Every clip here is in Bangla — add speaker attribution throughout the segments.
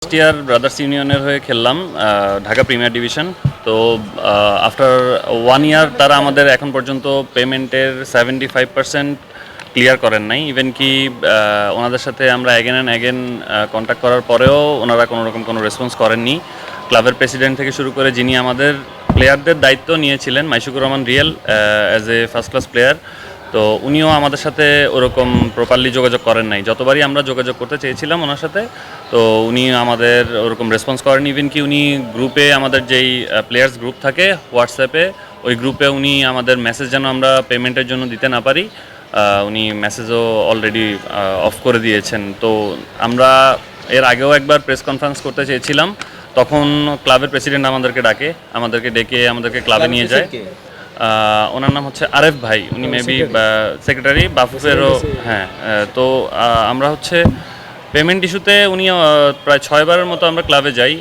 Speaker 1: লাস্ট ইয়ার ব্রাদার্স ইউনিয়নের হয়ে খেললাম ঢাকা প্রিমিয়ার ডিভিশন। তো আফটার 1 ইয়ার তারা আমাদের এখন পর্যন্ত পেমেন্টের 75% ক্লিয়ার করেন নাই। ইভেন কি ওনাদের সাথে আমরা অ্যাগেন অ্যান্ড অ্যাগেন কন্ট্যাক্ট করার পরেও ওনারা কোনো রকম কোনো রেসপন্স করেননি। ক্লাবের প্রেসিডেন্ট থেকে শুরু করে যিনি আমাদের প্লেয়ারদের দায়িত্ব নিয়েছিলেন, Maishukur Rahman Real, as a first class player, তো উনিও আমাদের সাথে ওরকম প্রপারলি যোগাযোগ করেন নাই। যতবারই আমরা যোগাযোগ করতে চেয়েছিলাম ওনার সাথে, তো উনি আমাদের ওরকম রেসপন্স করেন। ইভেন কি উনি গ্রুপে, আমাদের যেই প্লেয়ার্স গ্রুপ থাকে হোয়াটসঅ্যাপে, ওই গ্রুপে উনি আমাদের মেসেজ যেন আমরা পেমেন্টের জন্য দিতে না পারি, উনি মেসেজও অলরেডি অফ করে দিয়েছেন। তো আমরা এর আগেও একবার প্রেস কনফারেন্স করতে চেয়েছিলাম, তখন ক্লাবের প্রেসিডেন্ট আমাদেরকে ডেকে আমাদেরকে ক্লাবে নিয়ে যায়। ওনার নাম হচ্ছে আরেফ ভাই, উনি মেবি সেক্রেটারি বাফুফেরও। হ্যাঁ, তো আমরা হচ্ছে পেমেন্ট ইস্যুতে উনি প্রায় 6 বারের মতো আমরা ক্লাবে যাই।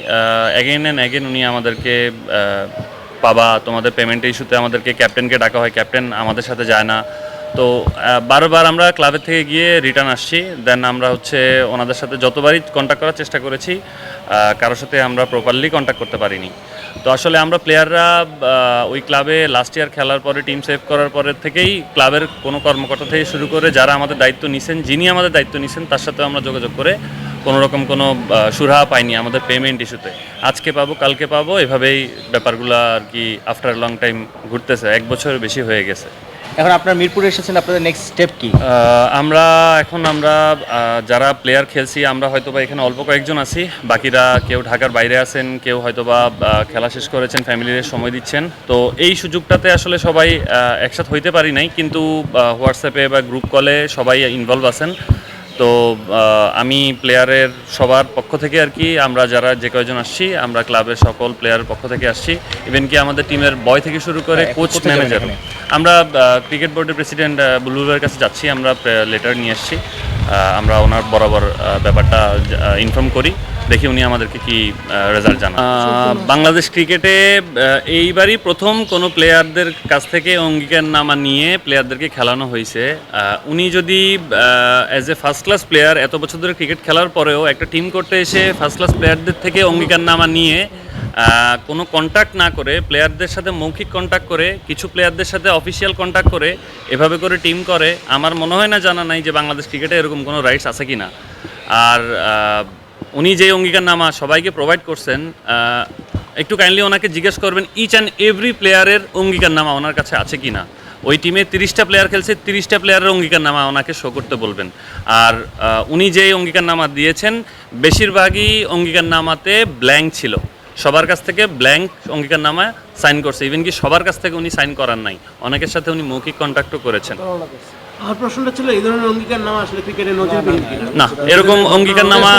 Speaker 1: অ্যাগেন অ্যান্ড অ্যাগেন উনি আমাদেরকে বাবা তোমাদের পেমেন্টের ইস্যুতে আমাদেরকে ক্যাপ্টেনকে ডাকা হয়, ক্যাপ্টেন আমাদের সাথে যায় না। তো বারবার আমরা ক্লাবের থেকে গিয়ে রিটার্ন আসছি। দেন আমরা হচ্ছে ওনাদের সাথে যতবারই কন্ট্যাক্ট করার চেষ্টা করেছি, কারোর সাথে আমরা প্রপারলি কন্ট্যাক্ট করতে পারিনি। তো আসলে আমরা প্লেয়াররা ওই ক্লাবে লাস্ট ইয়ার খেলার পরে, টিম সেভ করার পরের থেকেই ক্লাবের কোনো কর্মকর্তা থেকে শুরু করে যারা আমাদের দায়িত্ব নিছেন, যিনি আমাদের দায়িত্ব নিছেন, তার সাথেও আমরা যোগাযোগ করে কোনো রকম কোনো সুরাহা পাইনি আমাদের পেমেন্ট ইস্যুতে। আজকে পাবো, কালকে পাবো, এভাবেই ব্যাপারগুলো আর কি আফটার লং টাইম ঘুরতেছে। 1 বছরের বেশি হয়ে গেছে।
Speaker 2: এখন আপনার মিরপুরে এসেছেন, আপনাদের নেক্সট স্টেপ কি?
Speaker 1: আমরা যারা প্লেয়ার খেলছি, আমরা হয়তোবা এখানে অল্প কয়েকজন আছি, বাকিরা কেউ ঢাকার বাইরে আছেন, কেউ হয়তোবা খেলা শেষ করেছেন, ফ্যামিলির সময় দিচ্ছেন। তো এই সুযোগটাতে আসলে সবাই একসাথে হইতে পারি নাই, কিন্তু হোয়াটসঅ্যাপে বা গ্রুপ কলে সবাই ইনভলভ আছেন। তো আমি প্লেয়ারের সবার পক্ষ থেকে আর কি, আমরা যারা যে কয়জন আসছি, আমরা ক্লাবের সকল প্লেয়ারের পক্ষ থেকে আসছি। ইভেন কি আমাদের টিমের বয় থেকে শুরু করে কোচ, ম্যানেজার, আমরা ক্রিকেট বোর্ডের প্রেসিডেন্ট বুলবুলের কাছে যাচ্ছি। আমরা লেটার নিয়ে এসেছি, আমরা ওনার বরাবর ব্যাপারটা ইনফর্ম করি, দেখি উনি আমাদেরকে কি রেজাল্ট জানান। বাংলাদেশ ক্রিকেটে এইবারই প্রথম কোনো প্লেয়ারদের কাছ থেকে অঙ্গীকারনামা নিয়ে প্লেয়ারদেরকে খেলানো হয়েছে। উনি যদি as a first class player এত বছর ধরে ক্রিকেট খেলার পরেও একটা টিম করতে এসে ফার্স্ট ক্লাস প্লেয়ারদের থেকে অঙ্গীকারনামা নিয়ে কোনো কন্ট্যাক্ট না করে, প্লেয়ারদের সাথে মৌখিক কন্ট্যাক্ট করে, কিছু প্লেয়ারদের সাথে অফিসিয়াল কন্ট্যাক্ট করে এভাবে করে টিম করে, আমার মনে হয় না, জানা নাই যে বাংলাদেশ ক্রিকেটে এরকম কোনো রাইটস আছে কি না। আর উনি যে অঙ্গীকারনামা সবাইকে প্রোভাইড করছেন, একটু কাইন্ডলি ওনাকে জিজ্ঞেস করবেন ইচ অ্যান্ড এভরি প্লেয়ারের অঙ্গীকারনামা ওনার কাছে আছে কি না। ওই টিমে 30টা প্লেয়ার খেলছে, 30টা প্লেয়ারের অঙ্গীকারনামা ওনাকে শো করতে বলবেন। আর উনি যে অঙ্গীকারনামা দিয়েছেন, বেশিরভাগই অঙ্গীকারনামাতে ব্ল্যাঙ্ক ছিল। সবার কাছ থেকে ব্ল্যাঙ্ক অঙ্গীকারনামা সাইন করছে। ইভেন কি সবার কাছ থেকে উনি সাইন করার নাই, অনেকের সাথে উনি মৌখিক কন্ট্যাক্টও করেছেন।
Speaker 3: আমার প্রশ্নটা ছিল, এই ধরনের অঙ্গীকারনামা আসলে ক্রিকেটে নজিরবিহীন কিনা?
Speaker 1: না, এরকম অঙ্গীকারনামা,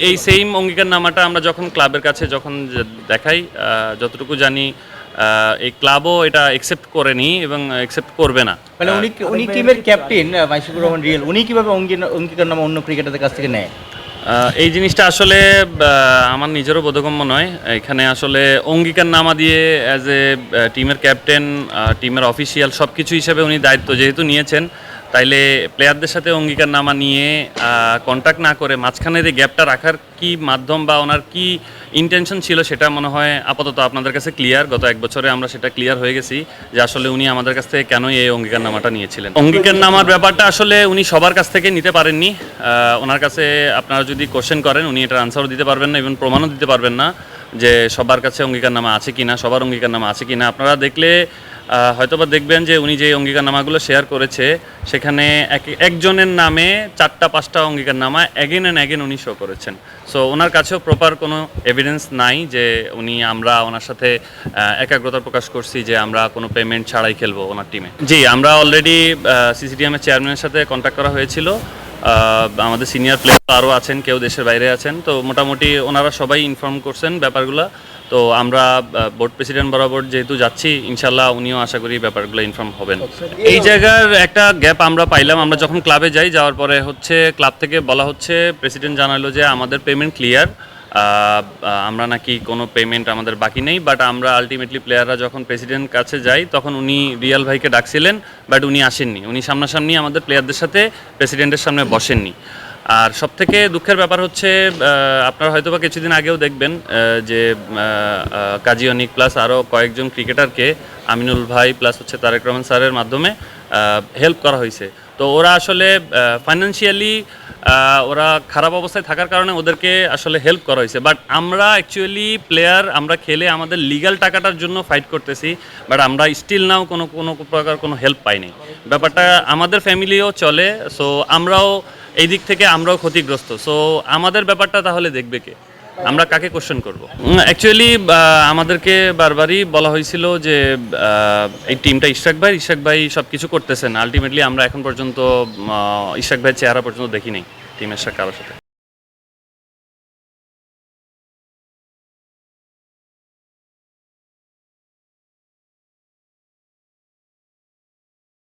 Speaker 1: এই সেম অঙ্গীকারনামাটা আমরা যখন ক্লাবের কাছে দেখাই, যতটুকু জানি এই ক্লাবও এটা অ্যাকসেপ্ট করেনি এবং অ্যাকসেপ্ট করবে না।
Speaker 2: মানে উনি টিমের ক্যাপ্টেন মাইশুকুর রহমান রিয়েল, উনি কিভাবে অঙ্গীকারনামা অন্য ক্রিকেটারদের কাছ থেকে নেয়?
Speaker 1: এই জিনিসটা আসলে আমার নিজেরও বোধগম্য নয়। এখানে আসলে অঙ্গীকারনামা দিয়ে অ্যাজ এ টিমের ক্যাপ্টেন, টিমের অফিসিয়াল সব কিছু হিসেবে উনি দায়িত্ব যেহেতু নিয়েছেন, তাইলে প্লেয়ারদের সাথে অঙ্গীকারনামা নিয়ে কন্ট্যাক্ট না করে মাঝখানে যে গ্যাপটা রাখার কি মাধ্যম বা ওনার কি ইন্টেনশন ছিল, সেটা মনে হয় আপাতত আপনাদের কাছে ক্লিয়ার। গত 1 বছরে আমরা সেটা ক্লিয়ার হয়ে গেছি যে আসলে উনি আমাদের কাছ থেকে কেন এই অঙ্গীকারনামাটা নিয়েছিলেন। অঙ্গীকারনামার ব্যাপারটা আসলে উনি সবার কাছ থেকে নিতে পারেননি। ওনার কাছে আপনারা যদি কোশ্চেন করেন, উনি এটার আনসারও দিতে পারবেন না, ইভেন প্রমাণও দিতে পারবেন না যে সবার কাছে অঙ্গীকারনামা আছে কিনা, সবার অঙ্গীকারনামা আছে কিনা। আপনারা দেখলে হয়তোবা দেখবেন যে উনি যে অঙ্গীকারনামাগুলো শেয়ার করেছে, সেখানে একজনের নামে 4টা-5টা অঙ্গীকারনামা অ্যাগেন অ্যান্ড অ্যাগেন উনি শো করেছেন। সো ওনার কাছেও প্রপার কোনো এভিডেন্স নাই যে আমরা ওনার সাথে একাগ্রতা প্রকাশ করছি যে আমরা কোনো পেমেন্ট ছাড়াই খেলবো ওনার টিমে। জি, আমরা অলরেডি সিসিডিএমের চেয়ারম্যানের সাথে কন্ট্যাক্ট করা হয়েছিল। আমাদের সিনিয়র প্লেয়ার আরও আছেন, কেউ দেশের বাইরে আছেন, তো মোটামুটি ওনারা সবাই ইনফর্ম করছেন ব্যাপারগুলো। তো আমরা বোর্ড প্রেসিডেন্ট বরাবর যেহেতু যাচ্ছি, ইনশাল্লাহ উনিও আশা করি ব্যাপারগুলো ইনফর্ম হবেন। এই জায়গার একটা গ্যাপ আমরা পাইলাম। আমরা যখন ক্লাবে যাওয়ার পরে হচ্ছে ক্লাব থেকে বলা হচ্ছে, প্রেসিডেন্ট জানালো যে আমাদের পেমেন্ট ক্লিয়ার, আমরা নাকি কোনো পেমেন্ট আমাদের বাকি নেই। বাট আমরা আলটিমেটলি প্লেয়াররা যখন প্রেসিডেন্ট কাছে যাই, তখন উনি রিয়াল ভাইকে ডাকছিলেন, বাট উনি আসেননি। উনি সামনাসামনি আমাদের প্লেয়ারদের সাথে প্রেসিডেন্টের সামনে বসেননি। আর সবথেকে দুঃখের ব্যাপার হচ্ছে আপনারা হয়তো বা কিছুদিন আগেও দেখবেন যে কাজী অনিক প্লাস আরও কয়েকজন ক্রিকেটারকে আমিনুল ভাই প্লাস হচ্ছে তারেক রহমান স্যারের মাধ্যমে হেল্প করা হয়েছে। তো ওরা আসলে ফাইন্যান্সিয়ালি ওরা খারাপ অবস্থায় থাকার কারণে ওদেরকে আসলে হেল্প করা হয়েছে। বাট আমরা অ্যাকচুয়ালি প্লেয়ার, আমরা খেলে আমাদের লিগ্যাল টাকাটার জন্য ফাইট করতেছি, বাট আমরা স্টিল নাও কোনো প্রকার কোনো হেল্প পাইনি। ব্যাপারটা আমাদের ফ্যামিলিও চলে, সো আমরাও এই দিক থেকে আমরাও ক্ষতিগ্রস্ত। সো আমাদের ব্যাপারটা তাহলে দেখবে কে? আমরা কাকে কোশ্চেন করব? অ্যাকচুয়ালি আমাদেরকে বারবারই বলা হয়েছিল যে এই টিমটা ইশরাক ভাই সব কিছু করতেছেন। আলটিমেটলি আমরা এখন পর্যন্ত ইশরাক ভাইয়ের চেহারা পর্যন্ত দেখি নাই টিমের সাথে কারোর সাথে।